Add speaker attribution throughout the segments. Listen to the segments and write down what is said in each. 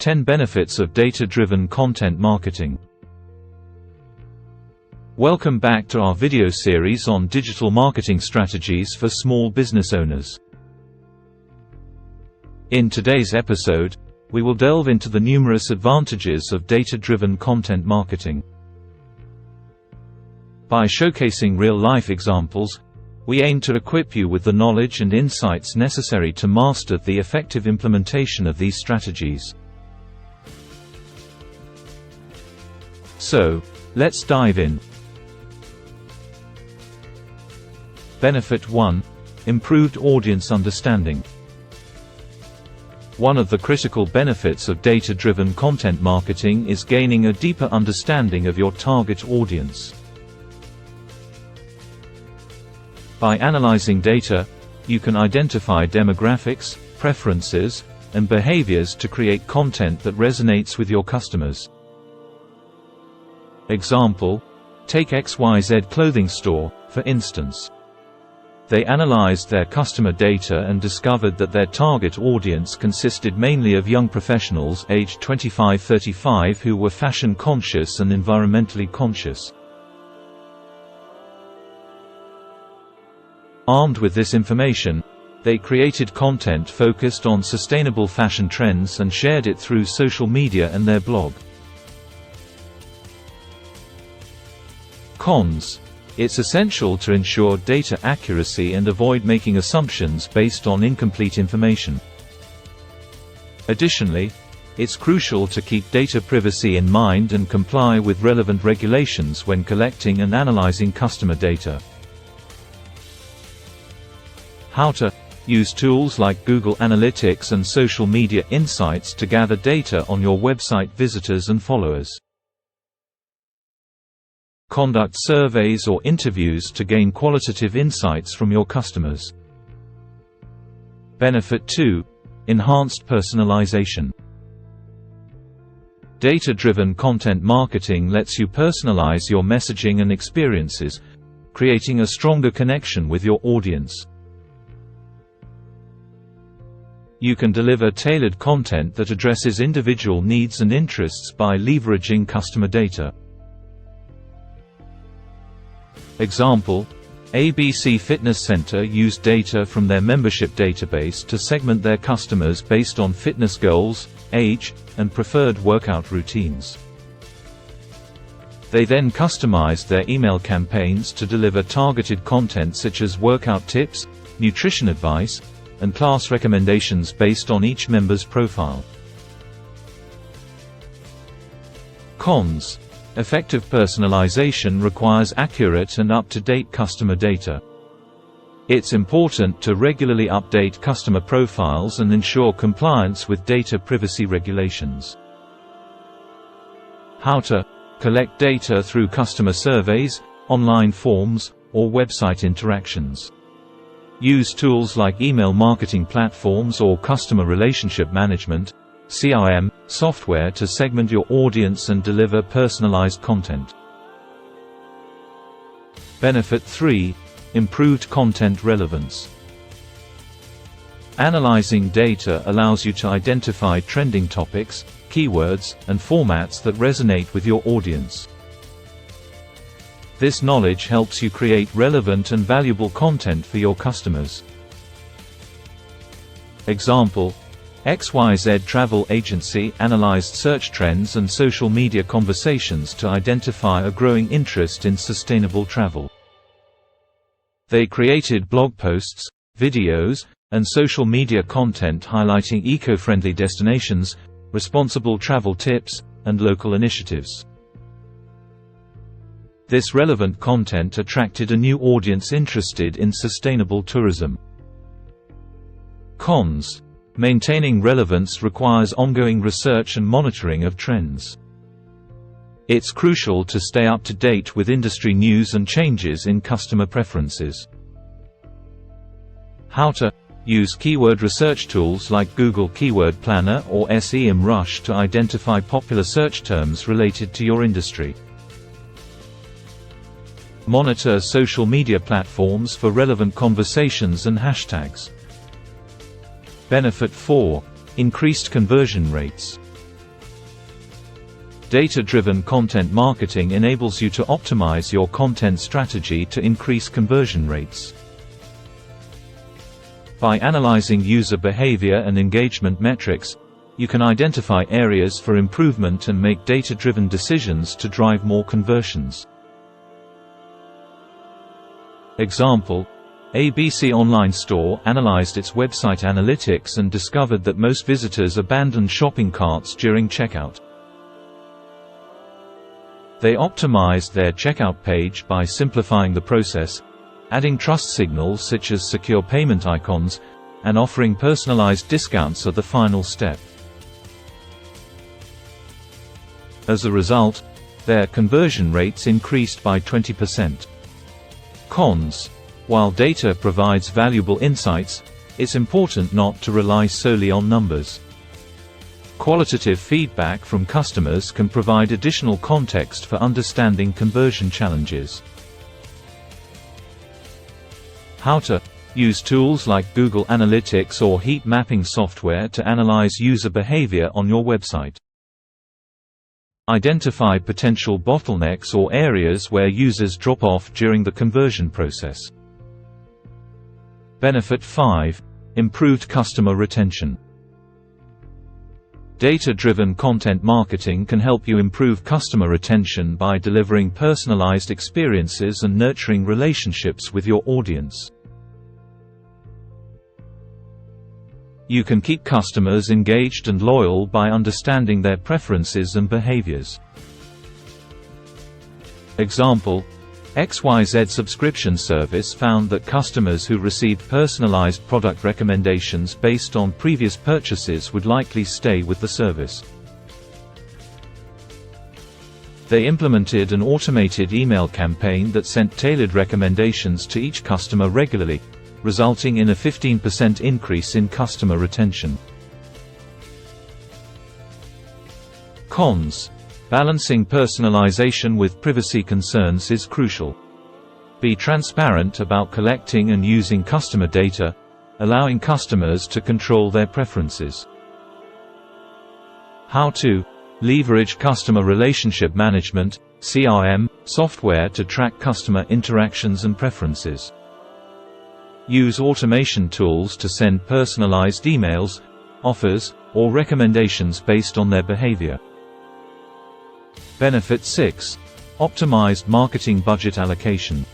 Speaker 1: 10 Benefits of Data-Driven Content Marketing. Welcome back to our video series on digital marketing strategies for small business owners. In today's episode, we will delve into the numerous advantages of data-driven content marketing. By showcasing real-life examples, we aim to equip you with the knowledge and insights necessary to master the effective implementation of these strategies. So, let's dive in. Benefit 1: Improved audience understanding. One of the critical benefits of data-driven content marketing is gaining a deeper understanding of your target audience. By analyzing data, you can identify demographics, preferences, and behaviors to create content that resonates with your customers. Example: take XYZ clothing store, for instance. They analyzed their customer data and discovered that their target audience consisted mainly of young professionals aged 25–35 who were fashion conscious and environmentally conscious. Armed with this information, they created content focused on sustainable fashion trends and shared it through social media and their blog. Cons: it's essential to ensure data accuracy and avoid making assumptions based on incomplete information. Additionally, it's crucial to keep data privacy in mind and comply with relevant regulations when collecting and analyzing customer data. How to use tools like Google Analytics and social media insights to gather data on your website visitors and followers. Conduct surveys or interviews to gain qualitative insights from your customers. Benefit 2: Enhanced personalization. Data-driven content marketing lets you personalize your messaging and experiences, creating a stronger connection with your audience. You can deliver tailored content that addresses individual needs and interests by leveraging customer data. Example: ABC Fitness Center used data from their membership database to segment their customers based on fitness goals, age, and preferred workout routines. They then customized their email campaigns to deliver targeted content such as workout tips, nutrition advice, and class recommendations based on each member's profile. Cons: effective personalization requires accurate and up-to-date customer data. It's important to regularly update customer profiles and ensure compliance with data privacy regulations. How to collect data through customer surveys, online forms, or website interactions. Use tools like email marketing platforms or customer relationship management (CRM) software to segment your audience and deliver personalized content. Benefit 3: Improved content relevance. Analyzing data allows you to identify trending topics, keywords, and formats that resonate with your audience. This knowledge helps you create relevant and valuable content for your customers. Example: XYZ Travel Agency analyzed search trends and social media conversations to identify a growing interest in sustainable travel. They created blog posts, videos, and social media content highlighting eco-friendly destinations, responsible travel tips, and local initiatives. This relevant content attracted a new audience interested in sustainable tourism. Cons: maintaining relevance requires ongoing research and monitoring of trends. It's crucial to stay up to date with industry news and changes in customer preferences. How to use keyword research tools like Google Keyword Planner or SEMrush to identify popular search terms related to your industry. Monitor social media platforms for relevant conversations and hashtags. Benefit 4: increased conversion rates. Data-driven content marketing enables you to optimize your content strategy to increase conversion rates. By analyzing user behavior and engagement metrics, you can identify areas for improvement and make data-driven decisions to drive more conversions. Example: ABC Online Store analyzed its website analytics and discovered that most visitors abandoned shopping carts during checkout. They optimized their checkout page by simplifying the process, adding trust signals such as secure payment icons, and offering personalized discounts at the final step. As a result, their conversion rates increased by 20%. Cons: while data provides valuable insights, it's important not to rely solely on numbers. Qualitative feedback from customers can provide additional context for understanding conversion challenges. How to use tools like Google Analytics or heat mapping software to analyze user behavior on your website. Identify potential bottlenecks or areas where users drop off during the conversion process. Benefit 5: improved customer retention. Data-driven content marketing can help you improve customer retention by delivering personalized experiences and nurturing relationships with your audience. You can keep customers engaged and loyal by understanding their preferences and behaviors. Example: XYZ subscription service found that customers who received personalized product recommendations based on previous purchases would likely stay with the service. They implemented an automated email campaign that sent tailored recommendations to each customer regularly, resulting in a 15% increase in customer retention. Cons: balancing personalization with privacy concerns is crucial. Be transparent about collecting and using customer data, allowing customers to control their preferences. How to leverage customer relationship management (CRM) software to track customer interactions and preferences. Use automation tools to send personalized emails, offers, or recommendations based on their behavior. Benefit 6: optimized marketing budget allocation.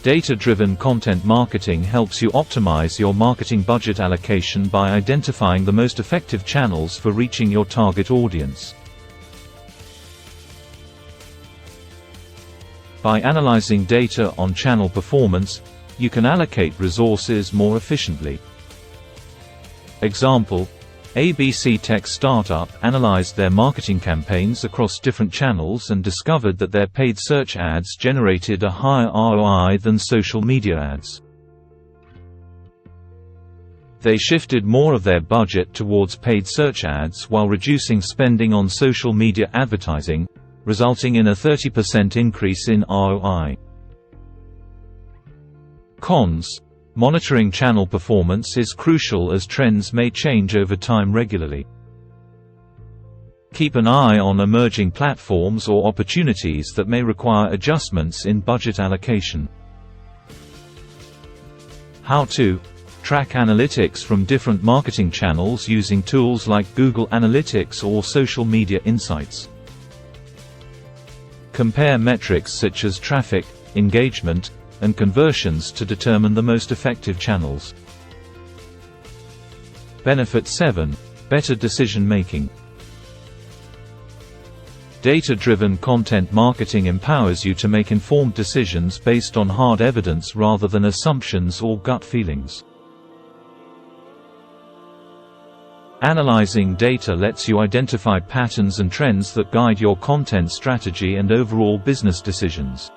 Speaker 1: Data-driven content marketing helps you optimize your marketing budget allocation by identifying the most effective channels for reaching your target audience. By analyzing data on channel performance, you can allocate resources more efficiently. Example: ABC Tech Startup analyzed their marketing campaigns across different channels and discovered that their paid search ads generated a higher ROI than social media ads. They shifted more of their budget towards paid search ads while reducing spending on social media advertising, resulting in a 30% increase in ROI. Cons: monitoring channel performance is crucial as trends may change over time regularly. Keep an eye on emerging platforms or opportunities that may require adjustments in budget allocation. How to track analytics from different marketing channels using tools like Google Analytics or Social Media Insights. Compare metrics such as traffic, engagement, and conversions to determine the most effective channels. Benefit 7: better decision-making. Data-driven content marketing empowers you to make informed decisions based on hard evidence rather than assumptions or gut feelings. Analyzing data lets you identify patterns and trends that guide your content strategy and overall business decisions.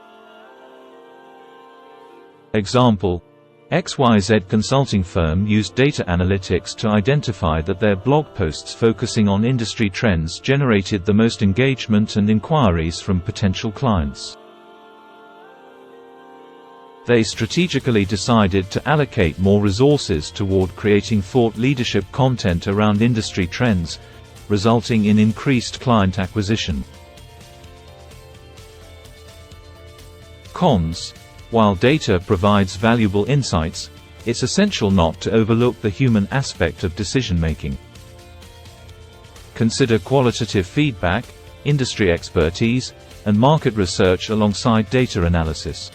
Speaker 1: Example: XYZ consulting firm used data analytics to identify that their blog posts focusing on industry trends generated the most engagement and inquiries from potential clients. They strategically decided to allocate more resources toward creating thought leadership content around industry trends, resulting in increased client acquisition. Cons: while data provides valuable insights, it's essential not to overlook the human aspect of decision-making. Consider qualitative feedback, industry expertise, and market research alongside data analysis.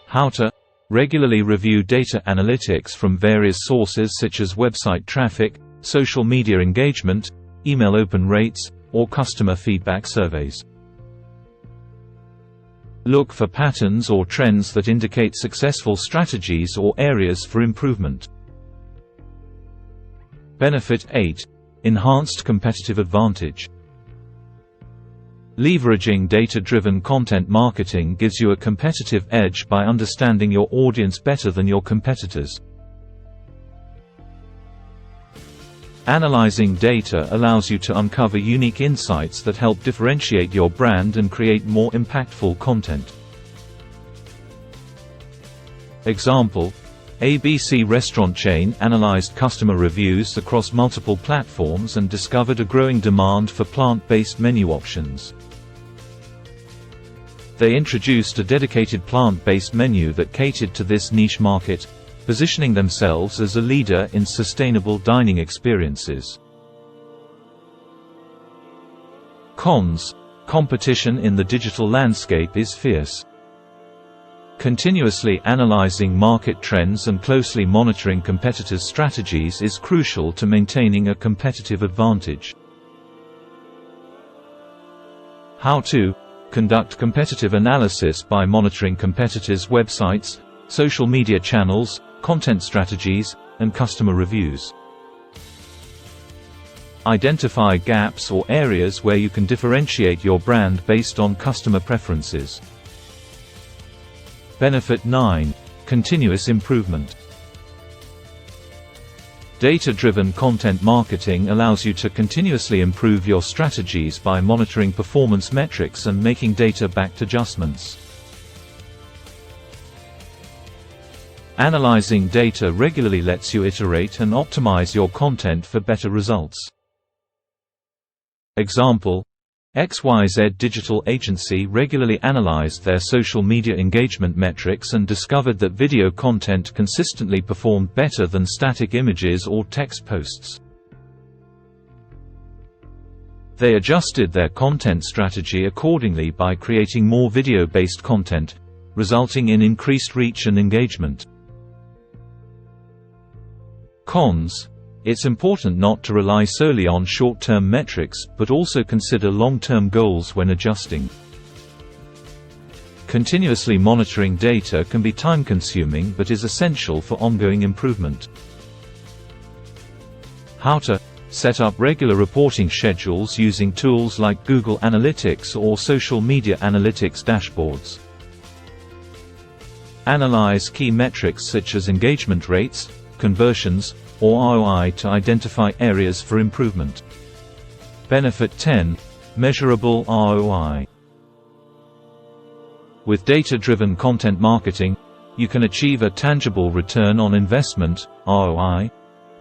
Speaker 1: How to regularly review data analytics from various sources such as website traffic, social media engagement, email open rates, or customer feedback surveys. Look for patterns or trends that indicate successful strategies or areas for improvement. Benefit 8. Enhanced competitive advantage. Leveraging data-driven content marketing gives you a competitive edge by understanding your audience better than your competitors. Analyzing data allows you to uncover unique insights that help differentiate your brand and create more impactful content. Example: ABC restaurant chain analyzed customer reviews across multiple platforms and discovered a growing demand for plant-based menu options. They introduced a dedicated plant-based menu that catered to this niche market, positioning themselves as a leader in sustainable dining experiences. Cons: competition in the digital landscape is fierce. Continuously analyzing market trends and closely monitoring competitors' strategies is crucial to maintaining a competitive advantage. How to conduct competitive analysis by monitoring competitors' websites, social media channels, content strategies, and customer reviews. Identify gaps or areas where you can differentiate your brand based on customer preferences. Benefit 9. Continuous improvement. Data-driven content marketing allows you to continuously improve your strategies by monitoring performance metrics and making data-backed adjustments. Analyzing data regularly lets you iterate and optimize your content for better results. Example: XYZ Digital Agency regularly analyzed their social media engagement metrics and discovered that video content consistently performed better than static images or text posts. They adjusted their content strategy accordingly by creating more video-based content, resulting in increased reach and engagement. Cons: it's important not to rely solely on short-term metrics, but also consider long-term goals when adjusting. Continuously monitoring data can be time-consuming but is essential for ongoing improvement. How to set up regular reporting schedules using tools like Google Analytics or social media analytics dashboards. Analyze key metrics such as engagement rates, conversions, or ROI to identify areas for improvement. Benefit 10. Measurable ROI. With data-driven content marketing, you can achieve a tangible return on investment (ROI)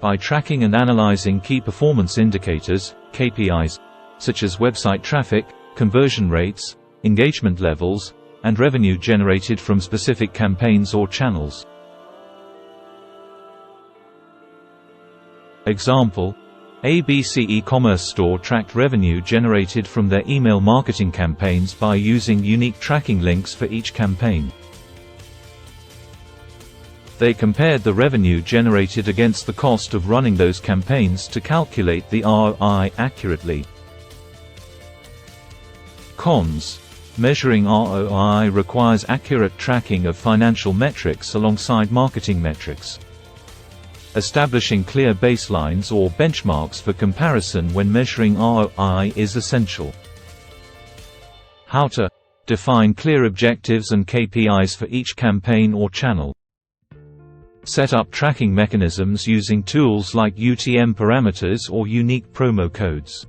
Speaker 1: by tracking and analyzing key performance indicators (KPIs) such as website traffic, conversion rates, engagement levels, and revenue generated from specific campaigns or channels. Example: ABC e-commerce store tracked revenue generated from their email marketing campaigns by using unique tracking links for each campaign. They compared the revenue generated against the cost of running those campaigns to calculate the ROI accurately. Cons: measuring ROI requires accurate tracking of financial metrics alongside marketing metrics. Establishing clear baselines or benchmarks for comparison when measuring ROI is essential. How to define clear objectives and KPIs for each campaign or channel. Set up tracking mechanisms using tools like UTM parameters or unique promo codes.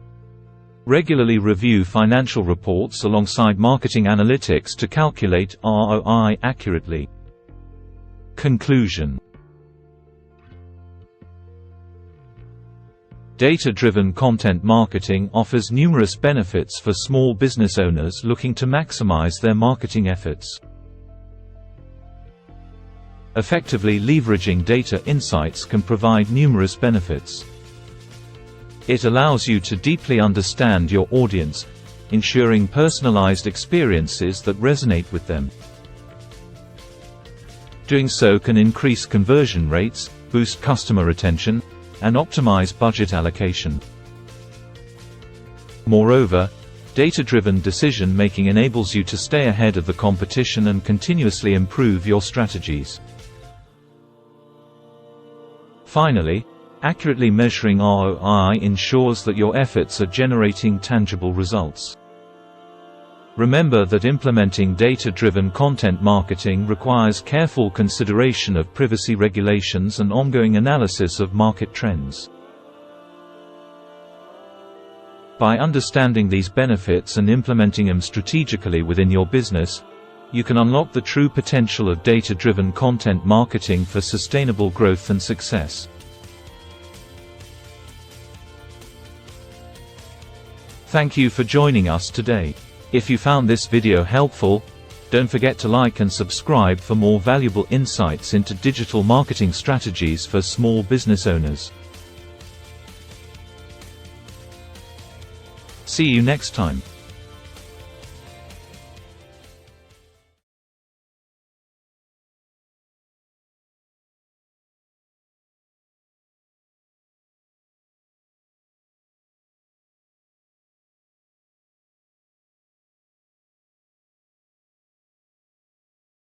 Speaker 1: Regularly review financial reports alongside marketing analytics to calculate ROI accurately. Conclusion: Data-driven content marketing offers numerous benefits for small business owners looking to maximize their marketing efforts. Effectively leveraging data insights can provide numerous benefits. It allows you to deeply understand your audience, ensuring personalized experiences that resonate with them. Doing so can increase conversion rates, boost customer retention, and optimize budget allocation. Moreover, data-driven decision-making enables you to stay ahead of the competition and continuously improve your strategies. Finally, accurately measuring ROI ensures that your efforts are generating tangible results. Remember that implementing data-driven content marketing requires careful consideration of privacy regulations and ongoing analysis of market trends. By understanding these benefits and implementing them strategically within your business, you can unlock the true potential of data-driven content marketing for sustainable growth and success. Thank you for joining us today. If you found this video helpful, don't forget to like and subscribe for more valuable insights into digital marketing strategies for small business owners. See you next time.